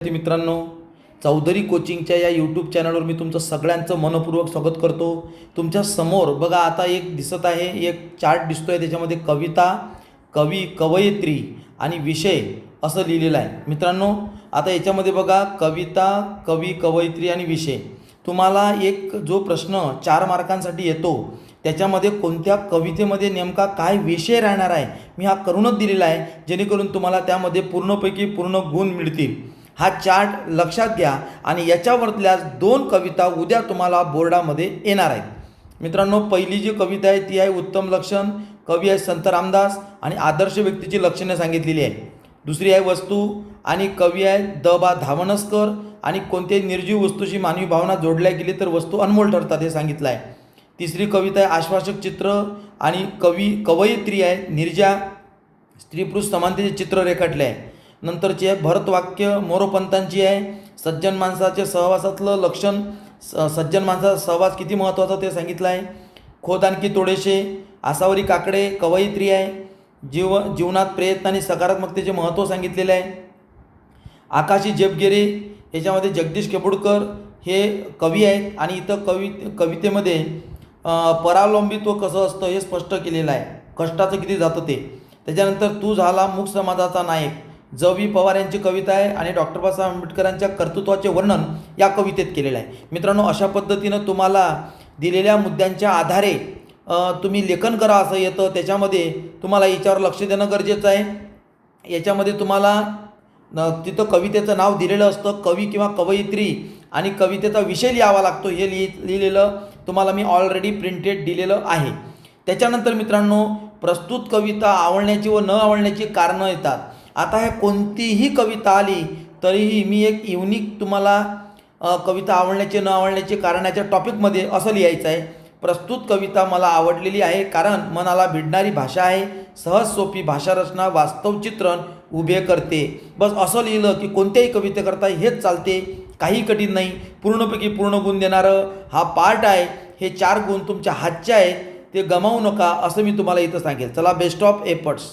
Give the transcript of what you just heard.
मित्रांनो, चौधरी कोचिंगच्या या यूट्यूब चॅनलवर मी तुमचं सगळ्यांचं मनपूर्वक स्वागत करतो। तुमच्या समोर बघा आता एक दिसत आहे, एक चार्ट दिसतोय, त्याच्यामध्ये कविता, कवी, कवयित्री आणि विषय असं लिहिलेलं आहे। मित्रांनो, आता याच्यामध्ये बघा कविता, कवी, कवयित्री आणि विषय। तुम्हाला एक जो प्रश्न 4 मार्कांसाठी येतो त्याच्यामध्ये कोणत्या कवितेमध्ये नेमका काय विषय राहणार आहे मी हा करूनच दिलेला आहे, जेणेकरून तुम्हाला त्यामध्ये पूर्णपैकी पूर्ण गुण मिळतील। हा चार्ट लक्षात घ्या आणि याच्यावरल्या 2 कविता उद्या तुम्हाला बोर्डामध्ये येणार आहेत। मित्रांनो, पहिली जी कविता आहे ती आहे उत्तम लक्षण, कवी आहे संत रामदास आणि आदर्श व्यक्तीची लक्षणे सांगितलेली आहे। दुसरी आहे वस्तू आणि कवी आहे द बा धावणस्कर आणि कोणत्याही निर्जीव वस्तूशी मानवी भावना जोडल्या गेली तर वस्तू अनमोल ठरतात हे सांगितलं आहे। तिसरी कविता आहे आश्वासक चित्र आणि कवयित्री आहे निर्जा, स्त्री पुरुष समानतेचे चित्र रेखाटले आहे। नंतरची आहे भरतवाक्य मोरोपंतांची आहे सज्जन माणसाचे सहवासातलं लक्षण, सज्जन माणसाचा सहवास किती महत्त्वाचा ते सांगितलं आहे। खोद आणखी थोडेसे आसावरी काकडे कवयित्री आहे, जीवनात प्रयत्न आणि सकारात्मकतेचे महत्त्व सांगितलेले आहे। आकाशी जेबगिरी याच्यामध्ये जगदीश केबुडकर हे कवी आहेत आणि इथं कवितेमध्ये परावलंबित्व कसं असतं हे स्पष्ट केलेलं आहे, कष्टाचं किती जातं ते। त्याच्यानंतर तू झाला मूक समाजाचा नायक ज.वी. पवार यांची कविता आहे आणि डॉक्टर बाबासाहेब आंबेडकरांच्या कर्तृत्वाचे वर्णन या कवितेत केलेलं आहे। मित्रांनो, अशा पद्धतीनं तुम्हाला दिलेल्या मुद्द्यांच्या आधारे तुम्ही लेखन करा असं येतं। त्याच्यामध्ये तुम्हाला याच्यावर लक्ष देणं गरजेचं आहे। याच्यामध्ये तुम्हाला तिथं कवितेचं नाव दिलेलं असतं, कवी किंवा कवयित्री आणि कवितेचा विषय लिहावा लागतो, हे लिहिलेलं तुम्हाला मी ऑलरेडी प्रिंटेड दिलेलं आहे। त्याच्यानंतर मित्रांनो, प्रस्तुत कविता आवडण्याची व न आवडण्याची कारणं येतात। आता हे कोणतीही कविता आली तरीही मी एक युनिक तुम्हाला कविता आवडण्याचे न आवडण्याचे कारणाच्या टॉपिकमध्ये असं लिहायचं आहे, प्रस्तुत कविता मला आवडलेली आहे कारण मनाला भिडणारी भाषा आहे, सहज सोपी भाषा रचना वास्तव चित्रण उभे करते। बस असं लिहिलं की कोणत्याही कवितेकरता हेच चालते, काही कठीण नाही, पूर्णपैकी पूर्ण गुण देणारं हा पार्ट आहे। हे 4 गुण तुमच्या हातचे आहेत, ते गमावू नका असं मी तुम्हाला इथं सांगेल। चला, बेस्ट ऑफ एफर्ट्स।